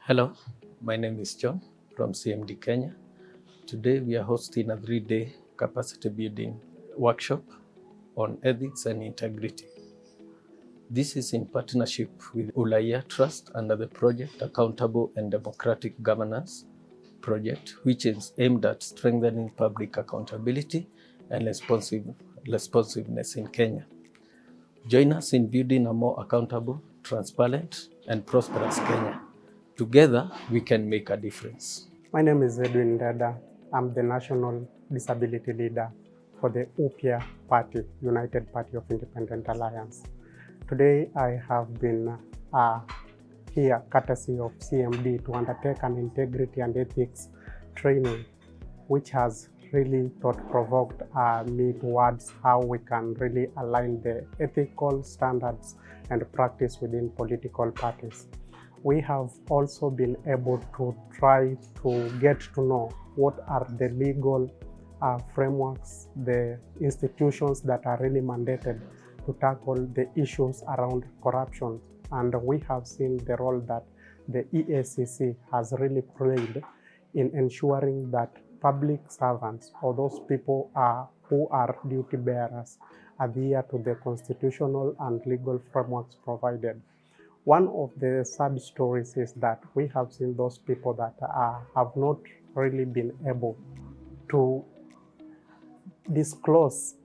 Hello, my name is John from CMD Kenya. Today we are hosting a 3-day capacity building workshop on ethics and integrity. This is in partnership with URAIA Trust under the project Accountable and Democratic Governance project, which is aimed at strengthening public accountability and responsiveness in Kenya. Join us in building a more accountable, transparent, and prosperous Kenya. Together, we can make a difference. My name is URAIA. I'm the National Disability Leader for the UPIA Party, United Party of Independent Alliance. Today, I have been here courtesy of CMD to undertake an integrity and ethics training, which has really thought-provoked me towards how we can really align the ethical standards and practice within political parties. We have also been able to try to get to know what are the legal frameworks, the institutions that are really mandated to tackle the issues around corruption. And we have seen the role that the EACC has really played in ensuring that public servants or those people who are duty bearers adhere to the constitutional and legal frameworks provided. One of the sad stories is that we have seen those people that have not really been able to disclose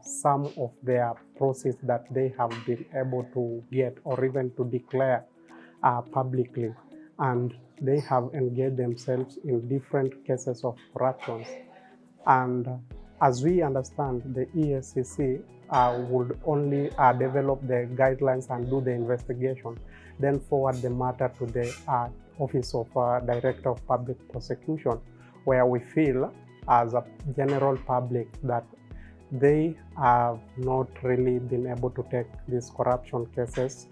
some of their process that they have been able to get or even to declare publicly. And they have engaged themselves in different cases of corruption. And as we understand, the EACC would only develop the guidelines and do the investigation, then forward the matter to the Office of Director of Public Prosecution, where we feel as a general public that they have not really been able to take these corruption cases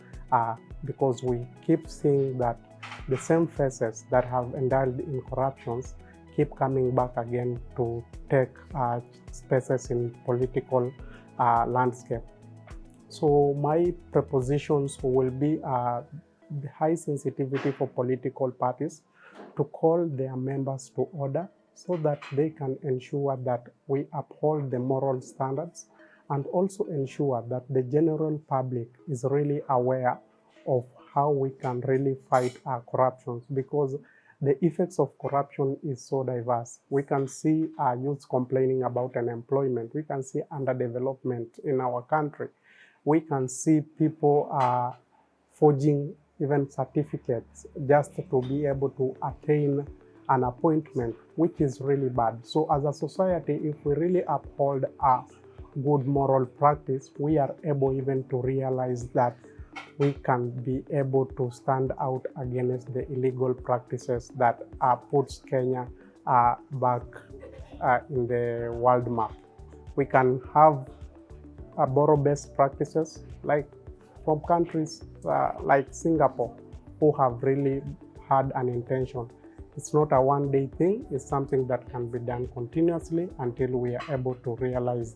because we keep seeing that the same faces that have indulged in corruptions keep coming back again to take spaces in political landscape. So my propositions will be the high sensitivity for political parties to call their members to order so that they can ensure that we uphold the moral standards and also ensure that the general public is really aware of how we can really fight corruption, because the effects of corruption is so diverse. We can see youths complaining about unemployment. We can see underdevelopment in our country. We can see people forging even certificates just to be able to attain an appointment, which is really bad. So as a society, if we really uphold a good moral practice, we are able even to realize that we can be able to stand out against the illegal practices that puts Kenya back in the world map. We can have borrow best practices like from countries like Singapore, who have really had an intention. It's not a one-day thing, it's something that can be done continuously until we are able to realize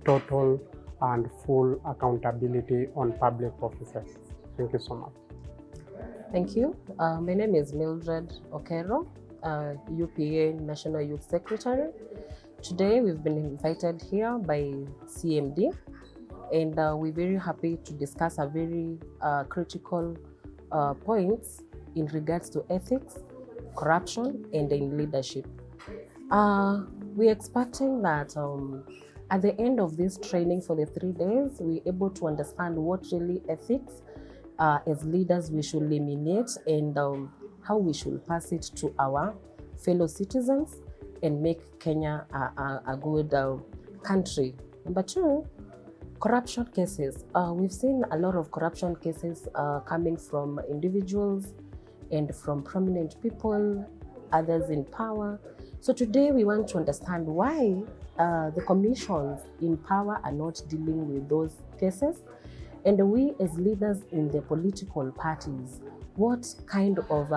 total and full accountability on public offices. Thank you so much. Thank you. My name is Mildred Okero, UPA National Youth Secretary. Today we've been invited here by CMD, and we're very happy to discuss a very critical points in regards to ethics, corruption, and in leadership. We're expecting that at the end of this training for the 3 days, we're able to understand what really ethics as leaders we should eliminate and how we should pass it to our fellow citizens and make Kenya a good country. Number 2, corruption cases. We've seen a lot of corruption cases coming from individuals and from prominent people, others in power. So today we want to understand why the commissions in power are not dealing with those cases. And we as leaders in the political parties, what kind of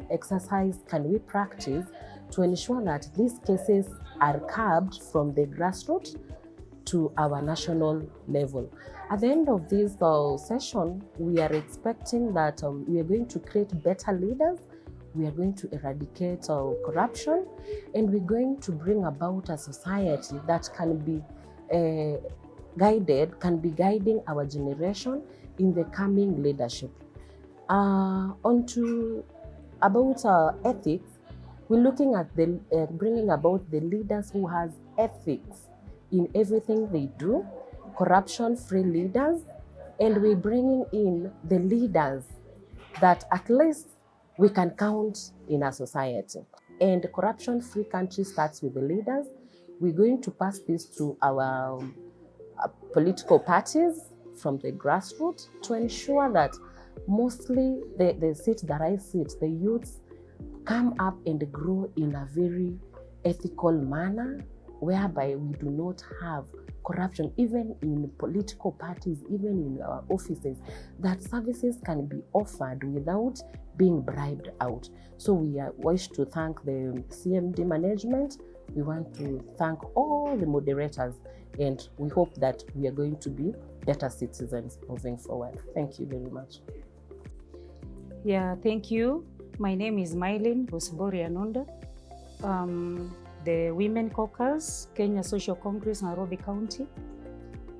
exercise can we practice to ensure that these cases are curbed from the grassroots to our national level? At the end of this session, we are expecting that we are going to create better leaders we are going to eradicate corruption, and we're going to bring about a society that can be guiding our generation in the coming leadership. Onto about ethics, we're looking at the bringing about the leaders who has ethics in everything they do, corruption-free leaders, and we're bringing in the leaders that at least we can count in our society. And the corruption-free country starts with the leaders. We're going to pass this to our political parties from the grassroots to ensure that mostly the seat that I sit, the youths come up and grow in a very ethical manner, whereby we do not have corruption, even in political parties, even in our offices, that services can be offered without being bribed out. So we wish to thank the CMD management. We want to thank all the moderators, and we hope that we are going to be better citizens moving forward. Thank you very much. Yeah, thank you. My name is Mylene Bosbori Anunda. The Women Caucus, Kenya Social Congress, Nairobi County.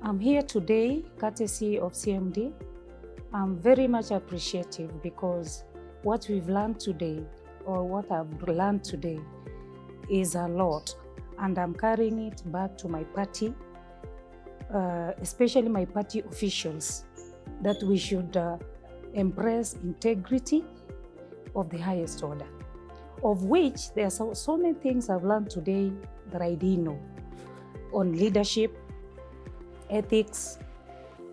I'm here today, courtesy of CMD. I'm very much appreciative because what we've learned today, or what I've learned today, is a lot. And I'm carrying it back to my party, especially my party officials, that we should embrace integrity of the highest order, of which there are so many things I've learned today that I didn't know, on leadership, ethics,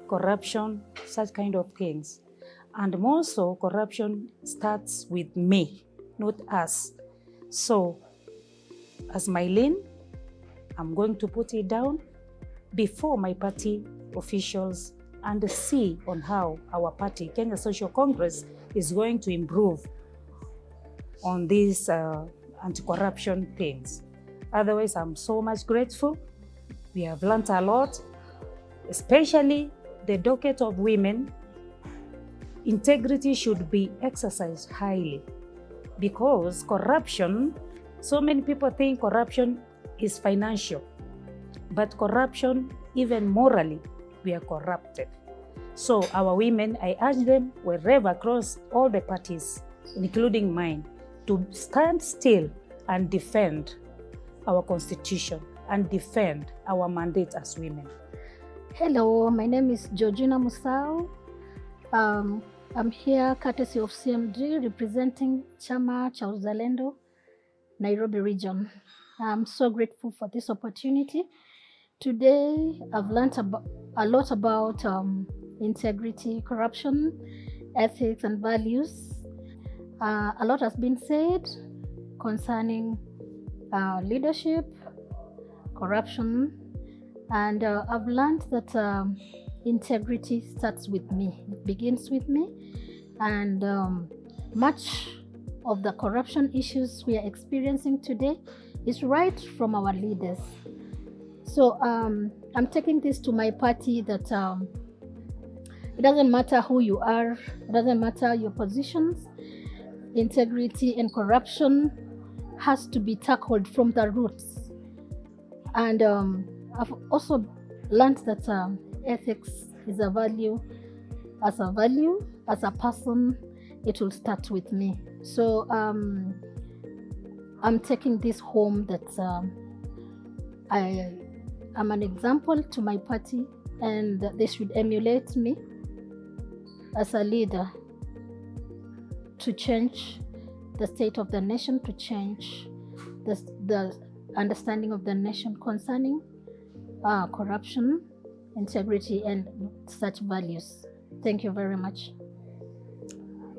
corruption, such kind of things. And more so, corruption starts with me, not us. So, as Mylene, I'm going to put it down before my party officials and see on how our party, Kenya Social Congress, is going to improve on these anti-corruption things. Otherwise, I'm so much grateful. We have learned a lot, especially the docket of women. Integrity should be exercised highly, because corruption, so many people think corruption is financial, but corruption, even morally, we are corrupted. So our women, I urge them wherever, across all the parties, including mine, to stand still and defend our constitution and defend our mandate as women. Hello, my name is Georgina Musau. I'm here courtesy of CMD, representing Chama cha Uzalendo, Nairobi region. I'm so grateful for this opportunity. Today, I've learned a lot about integrity, corruption, ethics, and values. A lot has been said concerning leadership, corruption, and I've learned that integrity starts with me. It begins with me, and much of the corruption issues we are experiencing today is right from our leaders. So I'm taking this to my party that it doesn't matter who you are, it doesn't matter your positions. Integrity and corruption has to be tackled from the roots. And I've also learned that ethics is a value. As a person, it will start with me. So I'm taking this home that I am an example to my party, and they should emulate me as a leader to change the state of the nation, to change the understanding of the nation concerning corruption, integrity, and such values. Thank you very much.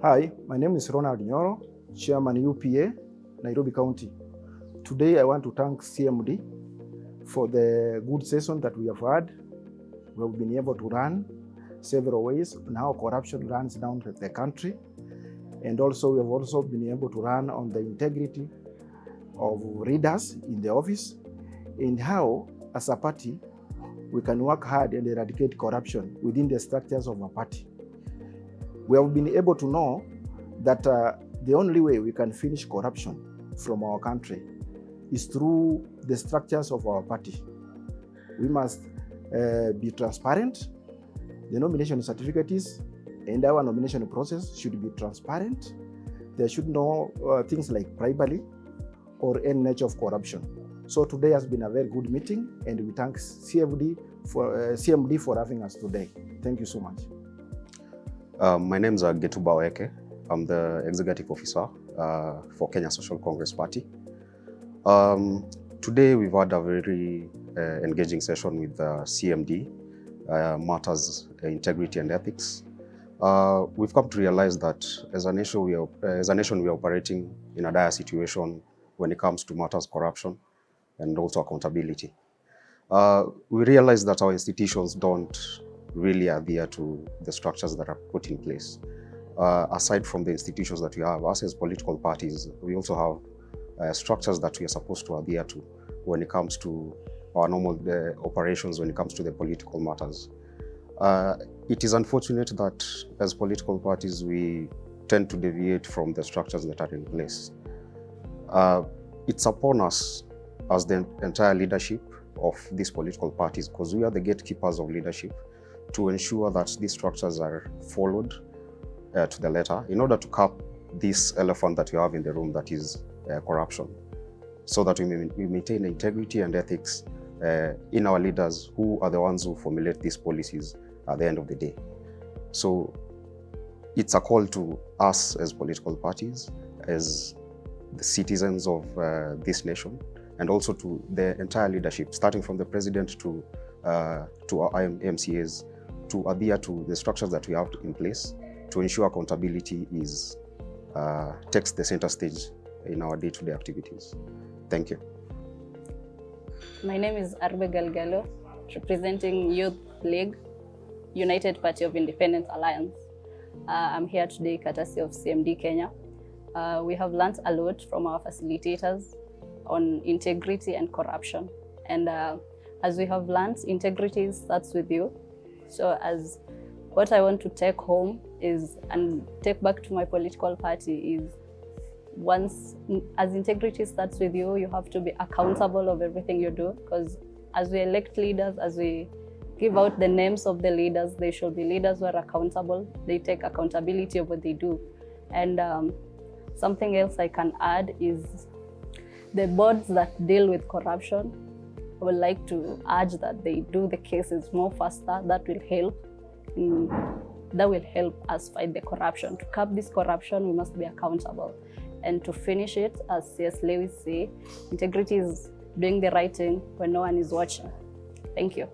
Hi, my name is Ronald Nyoro, Chairman UPA, Nairobi County. Today I want to thank CMD for the good session that we have had. We have been able to run several ways on how corruption runs down the country. And also we have also been able to run on the integrity of leaders in the office, and how, as a party, we can work hard and eradicate corruption within the structures of a party. We have been able to know that the only way we can finish corruption from our country is through the structures of our party. We must be transparent. The nomination certificates and our nomination process should be transparent. There should no things like bribery or any nature of corruption. So today has been a very good meeting, and we thank CMD for having us today. Thank you so much. My name is Getuba Oeke. I'm the Executive Officer for Kenya Social Congress Party. Today we've had a very engaging session with CMD, matters integrity and ethics. We've come to realize that as a nation we are operating in a dire situation when it comes to matters corruption and also accountability. We realize that our institutions don't really adhere to the structures that are put in place. Aside from the institutions that we have, us as political parties, we also have structures that we are supposed to adhere to when it comes to our normal operations, when it comes to the political matters. It is unfortunate that as political parties, we tend to deviate from the structures that are in place. It's upon us as the entire leadership of these political parties, because we are the gatekeepers of leadership, to ensure that these structures are followed to the letter in order to cap this elephant that you have in the room, that is corruption, so that we maintain integrity and ethics in our leaders, who are the ones who formulate these policies at the end of the day. So it's a call to us as political parties, as the citizens of this nation, and also to the entire leadership, starting from the president to our MCAs, to adhere to the structures that we have in place to ensure accountability takes the center stage in our day-to-day activities. Thank you. My name is Arbe Galgalo, representing Youth League, United Party of Independence Alliance. I'm here today courtesy of CMD Kenya. We have learned a lot from our facilitators on integrity and corruption. And as we have learned, integrity starts with you. So as what I want to take home is, and take back to my political party, is as integrity starts with you, you have to be accountable of everything you do, because as we elect leaders, as we give out the names of the leaders, they should be leaders who are accountable. They take accountability of what they do. And something else I can add is the boards that deal with corruption, I would like to urge that they do the cases more faster. That will help us fight the corruption. To curb this corruption, we must be accountable. And to finish it, as C.S. Lewis say, integrity is doing the right thing when no one is watching. Thank you.